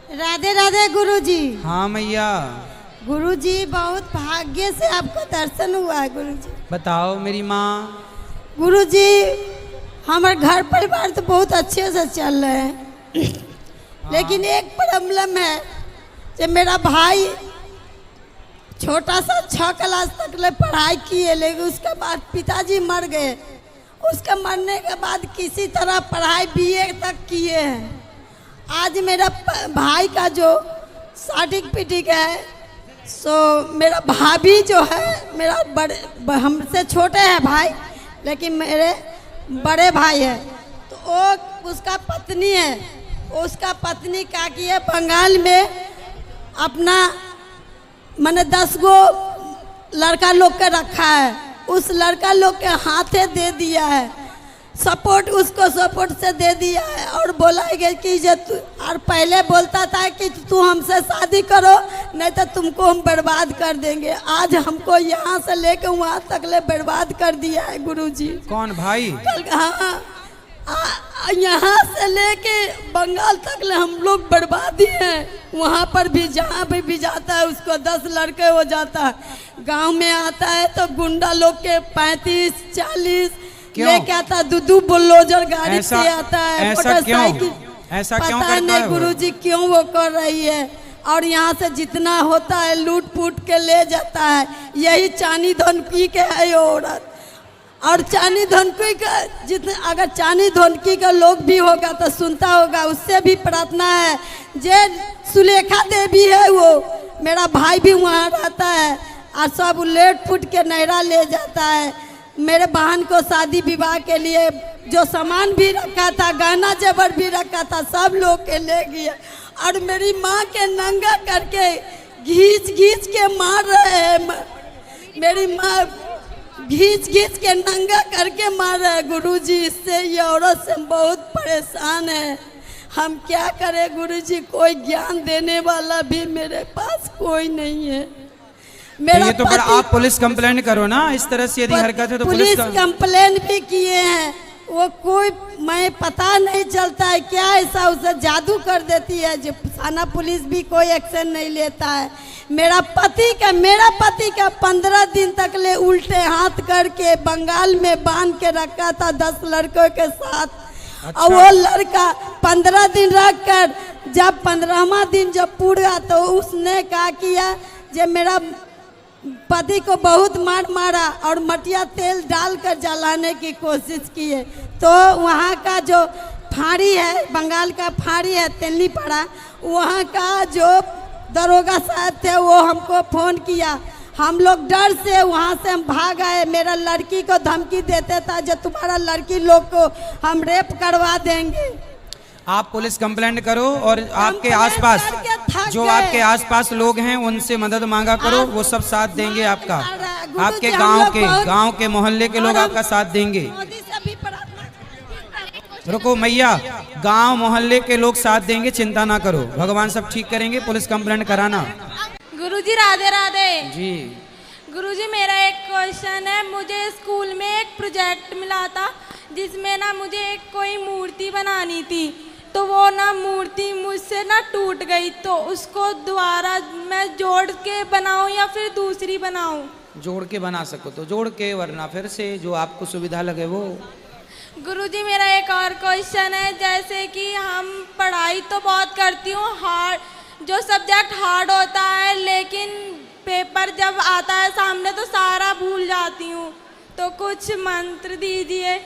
राधे राधे गुरुजी। हाँ मैया। गुरुजी बहुत भाग्य से आपका दर्शन हुआ है गुरुजी। बताओ मेरी माँ। गुरुजी हमारे घर परिवार तो बहुत अच्छे से चल रहे हैं लेकिन एक प्रॉब्लम है कि मेरा भाई छोटा सा 6 क्लास तक ले पढ़ाई किए, लेकिन उसके बाद पिताजी मर गए। उसके मरने के बाद किसी तरह पढ़ाई BA तक किए हैं। आज मेरा भाई का जो सर्टिफिकेट है, सो मेरा भाभी जो है, मेरा बड़े हमसे छोटे हैं भाई लेकिन मेरे बड़े भाई है, तो वो उसका पत्नी है। उसका पत्नी क्या की है, बंगाल में अपना मैंने 10 गो लड़का लोग के रखा है। उस लड़का लोग के हाथे दे दिया है, सपोर्ट उसको सपोर्ट से दे दिया है और बोला है कि जो और पहले बोलता था कि तू हमसे शादी करो नहीं तो तुमको हम बर्बाद कर देंगे। आज हमको यहाँ से लेके वहाँ तक ले बर्बाद कर दिया है गुरुजी। कौन भाई? हाँ, यहाँ से लेके बंगाल तक ले हम लोग बर्बादी हैं। वहाँ पर भी जहाँ भी जाता है उसको 10 लड़के हो जाता है। गांव में आता है तो गुंडा लोग के 35-40 लेके आता है, 2 बुलडोजर गाड़ी से आता है, मोटरसाइकिल। ऐसा क्यों पता नहीं गुरुजी क्यों वो कर रही है। और यहाँ से जितना होता है लूट फूट के ले जाता है। यही चानी धनकी के है ये औरत। और चानी धनकी का जितने अगर चानी धनकी का लोग भी होगा तो सुनता होगा, उससे भी प्रार्थना है। जे सुलेखा देवी है वो मेरा भाई भी वहाँ रहता है और सब लेट फूट के नहरा ले जाता है। मेरे बहन को शादी विवाह के लिए जो सामान भी रखा था, गहना जेवर भी रखा था, सब लोग के ले गया। और मेरी माँ के नंगा करके घींच के मार रहे हैं। मेरी माँ घींच के नंगा करके मार रहे हैं गुरुजी। इससे ये औरत से बहुत परेशान है। हम क्या करें गुरुजी, कोई ज्ञान देने वाला भी मेरे पास कोई नहीं है। मेरा ये तो फिर आप पुलिस कंप्लेंट करो ना, इस तरह से यदि हरकत है तो पुलिस कंप्लेंट भी किए हैं। वो कोई मैं पता नहीं चलता है क्या ऐसा उसे जादू कर देती है जो थाना पुलिस भी कोई एक्शन नहीं लेता है। मेरा पति का 15 दिन तक ले उल्टे हाथ करके बंगाल में बांध के रखा था 10 लड़कों के साथ। अच्छा। और वो लड़का 15 दिन रख कर जब 15वां दिन जब पूरा तो उसने क्या किया, जब मेरा पति को बहुत मारा और मटिया तेल डालकर जलाने की कोशिश की है। तो वहाँ का जो फाड़ी है, बंगाल का फाड़ी है तेलनी पड़ा, वहाँ का जो दरोगा साहब थे वो हमको फ़ोन किया। हम लोग डर से वहाँ से हम भाग आए। मेरा लड़की को धमकी देते था जो तुम्हारा लड़की लोग को हम रेप करवा देंगे। आप पुलिस कंप्लेंट करो और आपके आसपास जो आपके आसपास लोग हैं उनसे मदद मांगा करो, वो सब साथ देंगे आपका। आपके गांव के मोहल्ले के लोग आपका साथ देंगे। रुको मैया, गांव मोहल्ले के लोग साथ देंगे, चिंता ना करो, भगवान सब ठीक करेंगे। पुलिस कंप्लेंट कराना। गुरुजी राधे राधे जी। गुरुजी मेरा एक क्वेश्चन है। मुझे स्कूल में एक प्रोजेक्ट मिला था जिसमें ना मुझे एक कोई मूर्ति बनानी थी, तो वो ना मूर्ति मुझसे ना टूट गई, तो उसको दोबारा मैं जोड़ के बनाऊं या फिर दूसरी बनाऊं? जोड़ के बना सको तो जोड़ के, वरना फिर से जो आपको सुविधा लगे वो। गुरुजी मेरा एक और क्वेश्चन है, जैसे कि हम पढ़ाई तो बहुत करती हूँ, हार्ड जो सब्जेक्ट हार्ड होता है, लेकिन पेपर जब आता है सामने तो सारा भूल जाती हूँ, तो कुछ मंत्र दीजिए।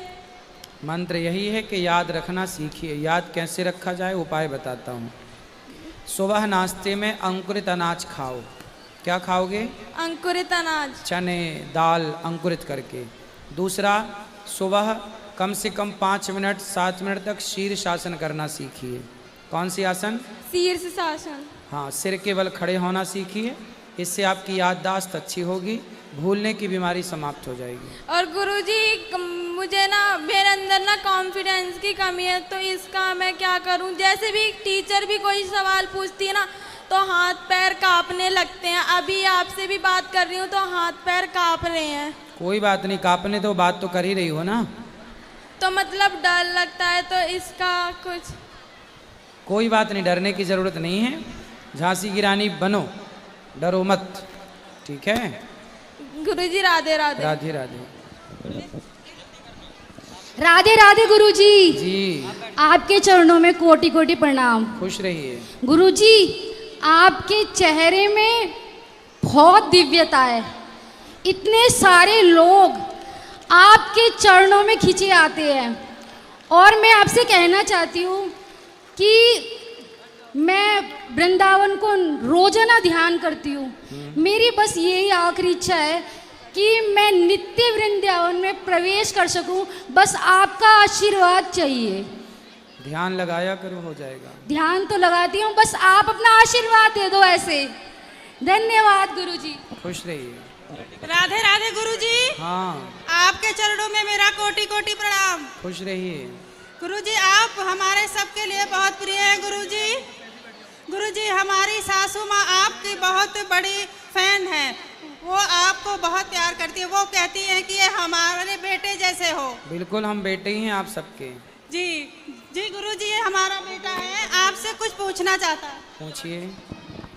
मंत्र यही है कि याद रखना सीखिए। याद कैसे रखा जाए उपाय बताता हूँ। सुबह नाश्ते में अंकुरित अनाज खाओ। क्या खाओगे? अंकुरित अनाज, चने दाल अंकुरित करके। दूसरा, सुबह कम से कम 5 मिनट 7 मिनट तक शीर्षासन करना सीखिए। कौन सी आसन? शीर्षासन। हाँ, सिर के बल खड़े होना सीखिए। इससे आपकी याददाश्त अच्छी होगी, भूलने की बीमारी समाप्त हो जाएगी। और गुरुजी मुझे ना मेरे अंदर ना कॉन्फिडेंस की कमी है, तो इसका मैं क्या करूं? जैसे भी टीचर भी कोई सवाल पूछती है ना तो हाथ पैर कांपने लगते हैं। अभी आपसे भी बात कर रही हूँ तो हाथ पैर कांप रहे हैं। कोई बात नहीं, कांपने तो बात तो कर ही रही हो ना। तो मतलब डर लगता है, तो इसका कुछ कोई बात नहीं, डरने की जरूरत नहीं है। झांसी की रानी बनो, डरो मत, ठीक है। गुरुजी राधे राधे। राधे राधे। राधे राधे गुरुजी। जी आपके चरणों में कोटि कोटि प्रणाम। खुश रहिए। गुरुजी, आपके चेहरे में बहुत दिव्यता है। इतने सारे लोग आपके चरणों में खिंचे आते हैं, और मैं आपसे कहना चाहती हूँ कि मैं वृंदावन को रोजाना ध्यान करती हूँ। मेरी बस यही आखिरी इच्छा है कि मैं नित्य वृंदावन में प्रवेश कर सकूं। बस आपका आशीर्वाद चाहिए। ध्यान लगाया करो, हो जाएगा। ध्यान तो लगाती हूँ, बस आप अपना आशीर्वाद दे दो ऐसे। धन्यवाद गुरुजी। खुश रहिए। राधे राधे गुरुजी। हाँ, आपके चरणों में मेरा कोटि कोटि प्रणाम। खुश रहिए। गुरुजी, आप हमारे सबके लिए बहुत प्रिय हैं गुरुजी। गुरुजी, हमारी सासू माँ आपकी बहुत बड़ी फैन है। वो आपको बहुत प्यार करती है। वो कहती हैं कि ये हमारे बेटे जैसे हो। बिल्कुल, हम बेटे ही हैं आप सबके। जी जी गुरुजी, ये हमारा बेटा है, आपसे कुछ पूछना चाहता है। पूछिए।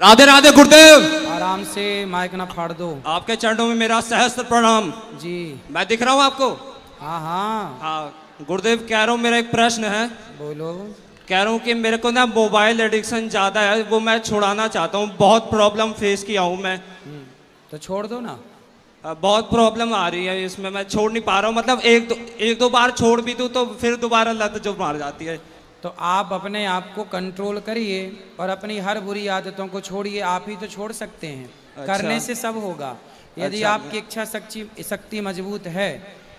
राधे राधे गुरुदेव। आराम से, माइक ना फाड़ दो। आपके चरणों में मेरा सहस्त्र प्रणाम। जी, मैं दिख रहा हूँ आपको? हाँ हाँ, हाँ गुरुदेव, कह रहा हूँ मेरा एक प्रश्न है। बोलो। कह रहा हूँ कि मेरे को ना मोबाइल एडिक्शन ज़्यादा है, वो मैं छुड़ाना चाहता हूँ। बहुत प्रॉब्लम फेस किया हूँ मैं। तो छोड़ दो ना। बहुत प्रॉब्लम आ रही है इसमें, मैं छोड़ नहीं पा रहा हूँ। मतलब एक दो बार छोड़ भी दूँ तो फिर दोबारा लत जो मार जाती है। तो आप अपने आप को कंट्रोल करिए और अपनी हर बुरी आदतों को छोड़िए। आप ही तो छोड़ सकते हैं। अच्छा। करने से सब होगा। यदि अच्छा। आपकी इच्छा शक्ति मजबूत है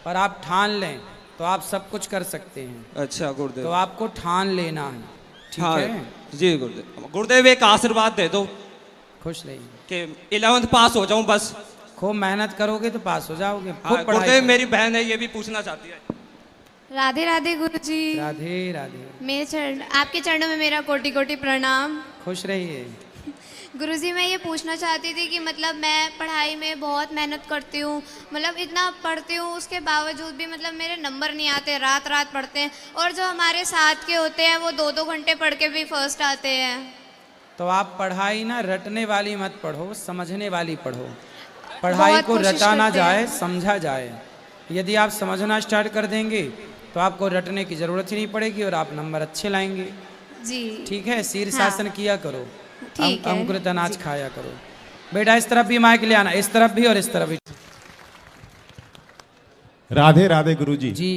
और आप ठान लें तो आप सब कुछ कर सकते हैं। अच्छा तो गुरुदेव। आपको ठान लेना है, ठीक हाँ है। जी गुरुदेव। गुरुदेव, एक आशीर्वाद दे दो खुश रहिए। कि 11th पास हो जाऊँ बस। खूब मेहनत करोगे तो पास हो जाओगे। हाँ, खूब पढ़ाई गुरुदेव करो। मेरी बहन है, ये भी पूछना चाहती है। राधे राधे गुरुजी। राधे राधे। मेरे चरण, आपके चरणों में मेरा कोटि कोटि प्रणाम। खुश रहिए। गुरुजी, मैं ये पूछना चाहती थी कि मतलब मैं पढ़ाई में बहुत मेहनत करती हूँ, मतलब इतना पढ़ती हूँ, उसके बावजूद भी मतलब मेरे नंबर नहीं आते। रात रात पढ़ते हैं, और जो हमारे साथ के होते हैं वो 2-2 घंटे पढ़ के भी फर्स्ट आते हैं। तो आप पढ़ाई ना रटने वाली मत पढ़ो, समझने वाली पढ़ो। पढ़ाई बहुत को कोशिश रटा ना करते हैं। जाए, समझा जाए। यदि आप समझना स्टार्ट कर देंगे तो आपको रटने की जरूरत ही नहीं पड़ेगी और आप नंबर अच्छे लाएंगे। जी ठीक है। शीर्षासन हाँ। किया करो, ठीक है। अंकुरित अनाज खाया करो। बेटा इस तरफ भी माइक ले आना, इस तरफ भी और इस तरफ भी। राधे राधे गुरुजी। जी,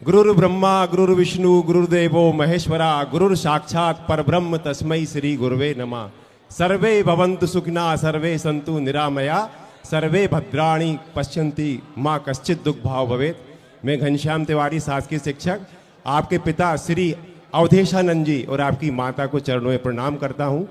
गुरुर् ब्रह्मा गुरुर् विष्णु गुरुर्देवो महेश्वरा गुरुर् साक्षात परब्रह्म तस्मै श्री गुरुवे नमः। सर्वे भवन्तु सुखिनः सर्वे सन्तु निरामया सर्वे भद्राणि पश्यन्ति माँ कश्चित् दुख भाव भवेत्। मैं घनश्याम तिवारी शासकीय शिक्षक आपके पिता श्री अवधेशानंद जी और आपकी माता को चरणों में प्रणाम करता हूँ।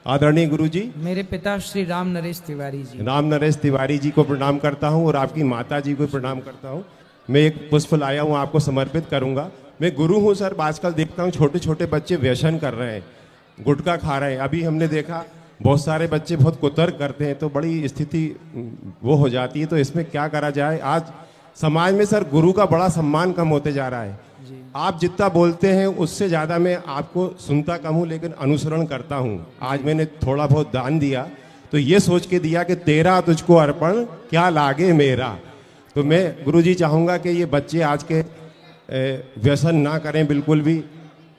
आदरणीय गुरुजी, मेरे पिता श्री राम नरेश तिवारी जी। राम नरेश तिवारी जी को प्रणाम करता हूँ और आपकी माता जी को प्रणाम करता हूँ। मैं एक पुष्प लाया हूँ, आपको समर्पित करूँगा। मैं गुरु हूँ सर। आजकल देखता हूँ छोटे छोटे बच्चे व्यसन कर रहे हैं, गुटखा खा रहे हैं। अभी हमने देखा बहुत सारे बच्चे बहुत कुतर्क करते हैं, तो बड़ी स्थिति वो हो जाती है। तो इसमें क्या करा जाए? आज समाज में सर गुरु का बड़ा सम्मान कम होते जा रहा है। आप जितना बोलते हैं उससे ज़्यादा मैं आपको सुनता कम हूँ, लेकिन अनुसरण करता हूँ। आज मैंने थोड़ा बहुत दान दिया तो ये सोच के दिया कि तेरा तुझको अर्पण क्या लागे मेरा। तो मैं गुरुजी चाहूँगा कि ये बच्चे आज के व्यसन ना करें बिल्कुल भी,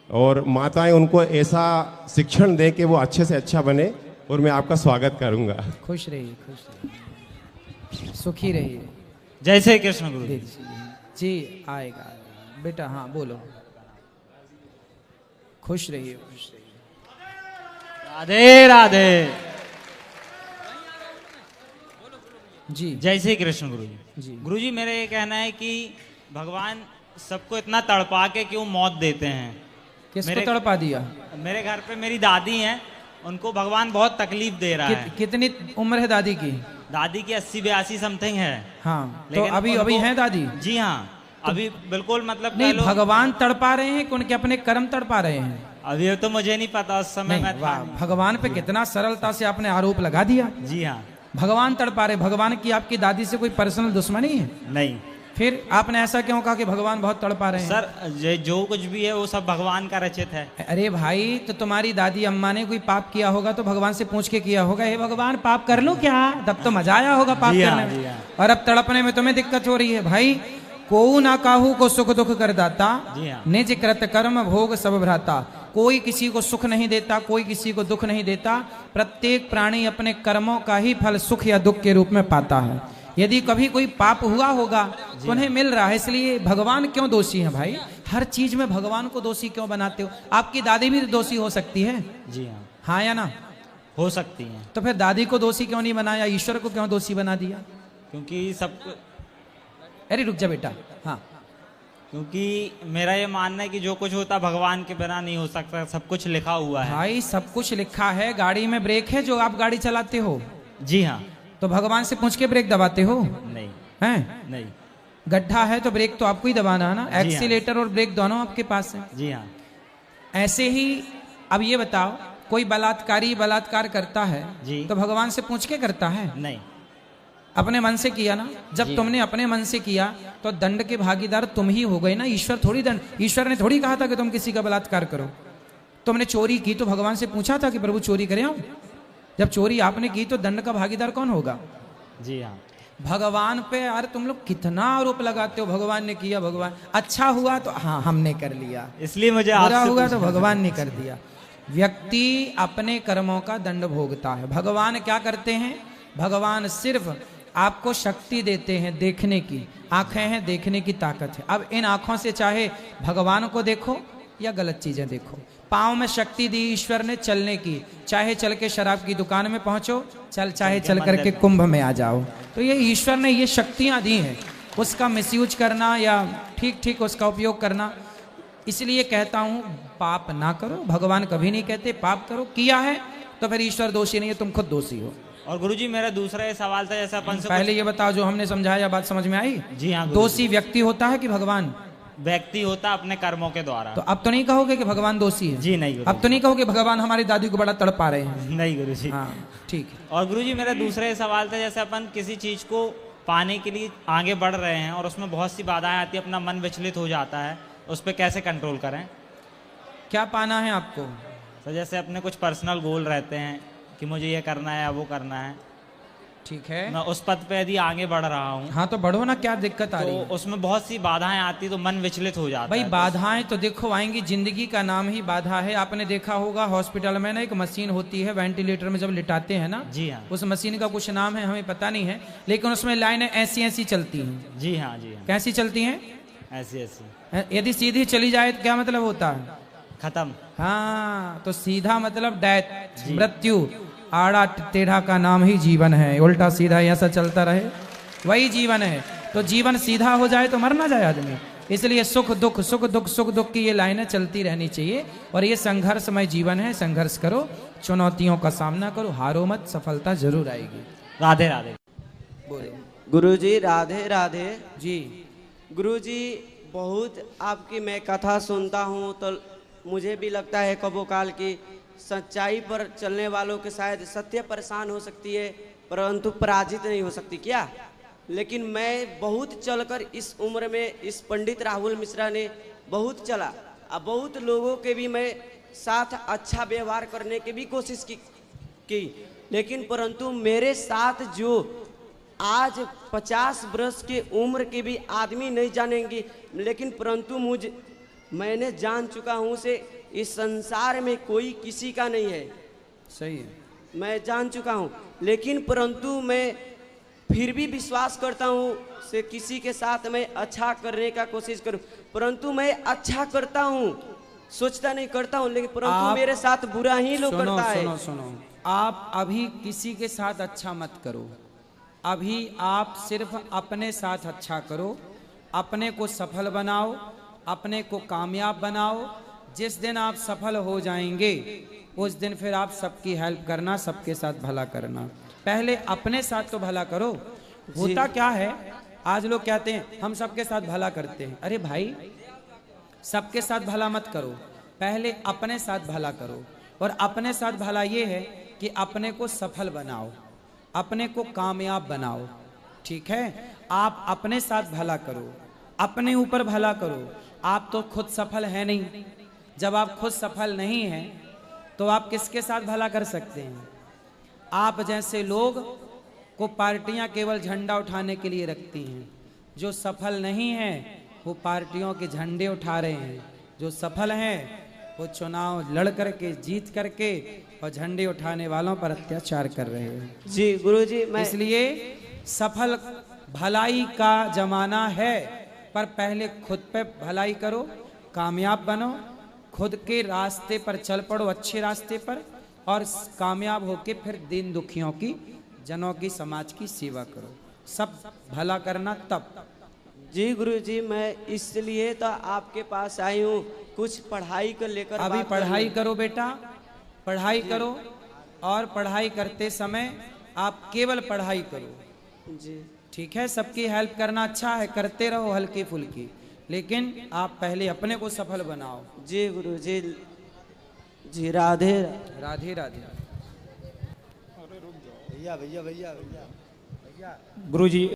और माताएं उनको ऐसा शिक्षण दें कि वो अच्छे से अच्छा बने। और मैं आपका स्वागत करूँगा। खुश रहिए, खुश रहिए, सुखी रहिए। जय श्री कृष्ण गुरु जी आएगा बेटा। हाँ बोलो। खुश रहिए, खुश रहिए। राधे राधे। जी जय श्री कृष्ण गुरु जी। गुरु जी, मेरा ये कहना है कि भगवान सबको इतना तड़पा के क्यों मौत देते हैं? किसको तड़पा दिया? मेरे घर पे मेरी दादी हैं, उनको भगवान बहुत तकलीफ दे रहा है। कितनी उम्र है दादी की? दादी की 80-82 समथिंग है। हाँ, तो लेकिन अभी अभी हैं दादी? जी हाँ, अभी बिल्कुल मतलब नहीं, कह लो- भगवान तड़पा रहे हैं कि उनके अपने कर्म तड़पा रहे हैं? अभी तो मुझे नहीं पता, उस समय नहीं, मैं था वाह, नहीं। भगवान पे कितना सरलता से आपने आरोप लगा दिया। जी हाँ। भगवान तड़पा रहे। भगवान की आपकी दादी से कोई पर्सनल दुश्मनी है? नहीं। फिर आपने ऐसा क्यों कहा कि भगवान बहुत तड़पा रहे हैं? सर जो कुछ भी है वो सब भगवान का रचित है। अरे भाई, तो तुम्हारी दादी अम्मा ने कोई पाप किया होगा तो भगवान से पूछ के किया होगा, हे भगवान पाप कर लूं क्या? तब तो मजा आया होगा पाप करने में। और अब तड़पने में तुम्हें दिक्कत हो रही है। भाई, को ना काहू को सुख दुख कर दाता, निज कृत कर्म भोग सब भ्राता। कोई किसी को सुख नहीं देता, कोई किसी को दुख नहीं देता। प्रत्येक प्राणी अपने कर्मों का ही फल सुख या दुख के रूप में पाता है। यदि कभी कोई पाप हुआ होगा तो उन्हें मिल रहा है, इसलिए भगवान क्यों दोषी हैं भाई? हर चीज में भगवान को दोषी क्यों बनाते हो? आपकी दादी भी दोषी हो सकती है। जी हाँ। हाँ या ना? हो सकती है। तो फिर दादी को दोषी क्यों नहीं बनाया? ईश्वर को क्यों दोषी बना दिया? क्योंकि सब, अरे रुक जा बेटा। हाँ, क्योंकि मेरा ये मानना है कि जो कुछ होता भगवान के बिना नहीं हो सकता, सब कुछ लिखा हुआ है। भाई सब कुछ लिखा है। गाड़ी में ब्रेक है जो आप गाड़ी चलाते हो? जी हाँ। तो भगवान से पूछ के ब्रेक दबाते हो? नहीं। हैं? नहीं। गड्ढा है तो ब्रेक तो आपको ही दबाना है ना। एक्सीलेटर और ब्रेक दोनों आपके पास है। जी हाँ। ऐसे ही अब ये बताओ, कोई बलात्कारी बलात्कार करता है जी, तो भगवान से पूछ के करता है? नहीं। अपने मन से किया ना। जब तुमने अपने मन से किया तो दंड के भागीदार तुम ही हो गए ना। ईश्वर थोड़ी दंड, ईश्वर ने थोड़ी कहा था कि तुम किसी का बलात्कार करो। तुमने चोरी की तो भगवान से पूछा था कि प्रभु चोरी करें हम? जब चोरी आपने की तो दंड का भागीदार कौन होगा? जी हाँ। भगवान पे यार तुम लोग कितना आरोप लगाते हो, भगवान ने किया, भगवान अच्छा हुआ तो हाँ हमने कर लिया, इसलिए मुझे बुरा हुआ तो भगवान ने कर दिया। व्यक्ति अपने कर्मों का दंड भोगता है। भगवान क्या करते हैं? भगवान सिर्फ आपको शक्ति देते हैं देखने की। आंखें हैं, देखने की ताकत है। अब इन आंखों से चाहे भगवान को देखो या गलत चीजें देखो। पाँव में शक्ति दी ईश्वर ने चलने की, चाहे चल के शराब की दुकान में पहुंचो, चाहे चल करके कुंभ में आ जाओ। तो ये ईश्वर ने ये शक्तियां दी हैं, उसका मिसयूज करना या ठीक ठीक उसका उपयोग करना। इसलिए कहता हूं पाप ना करो। भगवान कभी नहीं कहते पाप करो। किया है तो फिर ईश्वर दोषी नहीं है, तुम खुद दोषी हो। और गुरुजी मेरा दूसरा ये सवाल था, जैसे अपन से पहले ये बताओ, जो हमने समझाया बात समझ में आई? जी हाँ। दोषी व्यक्ति होता है कि भगवान? व्यक्ति होता अपने कर्मों के द्वारा। तो अब तो नहीं कहोगे कि भगवान दोषी है? जी नहीं। अब तो नहीं कहोगे भगवान हमारी दादी को बड़ा तड़पा रहे हैं? नहीं गुरुजी। हाँ ठीक है। और गुरुजी मेरा दूसरा ये सवाल था, जैसे अपन किसी चीज को पाने के लिए आगे बढ़ रहे हैं और उसमें बहुत सी बाधाएं आती है, अपना मन विचलित हो जाता है, उस पर कैसे कंट्रोल करें? क्या पाना है आपको? तो जैसे अपने कुछ पर्सनल गोल रहते हैं कि मुझे ये करना है या वो करना है, ठीक है, मैं उस पद पे यदि आगे बढ़ रहा हूँ, हाँ तो बढ़ो ना, क्या दिक्कत आ रही है? तो उसमें बहुत सी बाधाएं आती तो मन विचलित हो जाता भाई है। बाधाएं तो देखो आएंगी, जिंदगी का नाम ही बाधा है। आपने देखा होगा हॉस्पिटल में ना एक मशीन होती है, वेंटिलेटर में जब लिटाते हैं ना, जी हाँ, उस मशीन का कुछ नाम है, हमें पता नहीं है, लेकिन उसमें लाइनें ऐसी ऐसी चलती हैं। जी हाँ, जी हाँ। कैसी चलती हैं? ऐसी ऐसी। यदि सीधी चली जाए तो क्या मतलब होता है? खत्म। हाँ, तो सीधा मतलब डेथ, मृत्यु। आड़ा टेढ़ा का नाम ही जीवन है, उल्टा सीधा ऐसा चलता रहे वही जीवन है। तो जीवन सीधा हो जाए तो मर ना जाए आदमी। इसलिए सुख दुख सुख दुख सुख दुख की ये लाइनें चलती रहनी चाहिए। और ये संघर्षमय जीवन है, संघर्ष करो, चुनौतियों का सामना करो, हारो मत, सफलता जरूर आएगी। राधे राधे। बोले गुरुजी राधे राधे जी। गुरुजी बहुत आपकी मैं कथा सुनता हूँ तो मुझे भी लगता है कबो काल की सच्चाई पर चलने वालों के शायद सत्य परेशान हो सकती है, परंतु पराजित नहीं हो सकती क्या। लेकिन मैं बहुत चलकर इस उम्र में, इस पंडित राहुल मिश्रा ने बहुत चला, अब बहुत लोगों के भी मैं साथ अच्छा व्यवहार करने की भी कोशिश की, लेकिन परंतु मेरे साथ जो आज 50 वर्ष के उम्र के भी आदमी नहीं जानेंगे, लेकिन परंतु मैंने जान चुका हूँ से इस संसार में कोई किसी का नहीं है। सही है, मैं जान चुका हूँ, लेकिन परंतु मैं फिर भी विश्वास करता हूँ से किसी के साथ मैं अच्छा करने का कोशिश करूँ, परंतु मैं अच्छा करता हूँ, सोचता नहीं करता हूँ, लेकिन परंतु मेरे साथ बुरा ही लोग करता है। सुनो सुनो, आप अभी किसी के साथ अच्छा मत करो, अभी आप सिर्फ अपने साथ अच्छा करो, अपने को सफल बनाओ, अपने को कामयाब बनाओ। जिस दिन आप सफल हो जाएंगे उस दिन फिर आप सबकी हेल्प करना, सबके साथ भला करना। पहले अपने साथ तो भला करो। होता क्या है, आज लोग कहते हैं हम सबके साथ भला करते हैं। अरे भाई, सबके साथ भला मत करो, पहले अपने साथ भला करो। और अपने साथ भला ये है कि अपने को सफल बनाओ, अपने को कामयाब बनाओ, ठीक है, आप अपने साथ भला करो, अपने ऊपर भला करो। आप तो खुद सफल है नहीं, जब आप खुद सफल नहीं हैं तो आप किसके साथ भला कर सकते हैं? आप जैसे लोग को पार्टियां केवल झंडा उठाने के लिए रखती हैं। जो सफल नहीं हैं वो पार्टियों के झंडे उठा रहे हैं, जो सफल हैं वो चुनाव लड़ करके जीत करके और झंडे उठाने वालों पर अत्याचार कर रहे हैं। जी गुरुजी, मैं इसलिए सफल भलाई का जमाना है, पर पहले खुद पे भलाई करो, कामयाब बनो, खुद के रास्ते पर चल पड़ो, अच्छे रास्ते पर, और कामयाब होके फिर दीन दुखियों की, जनों की, समाज की सेवा करो। सब भला करना तब। जी गुरुजी, मैं इसलिए तो आपके पास आई हूँ, कुछ पढ़ाई को लेकर अभी बात पढ़ाई करनी। करो बेटा, पढ़ाई करो, और पढ़ाई करते समय आप केवल पढ़ाई करो। जी ठीक है, सबकी हेल्प करना अच्छा है, करते रहो हल्की फुल्की, लेकिन आप पहले अपने को सफल बनाओ। जी गुरुजी, जी राधे राधे राधे। गुरुजी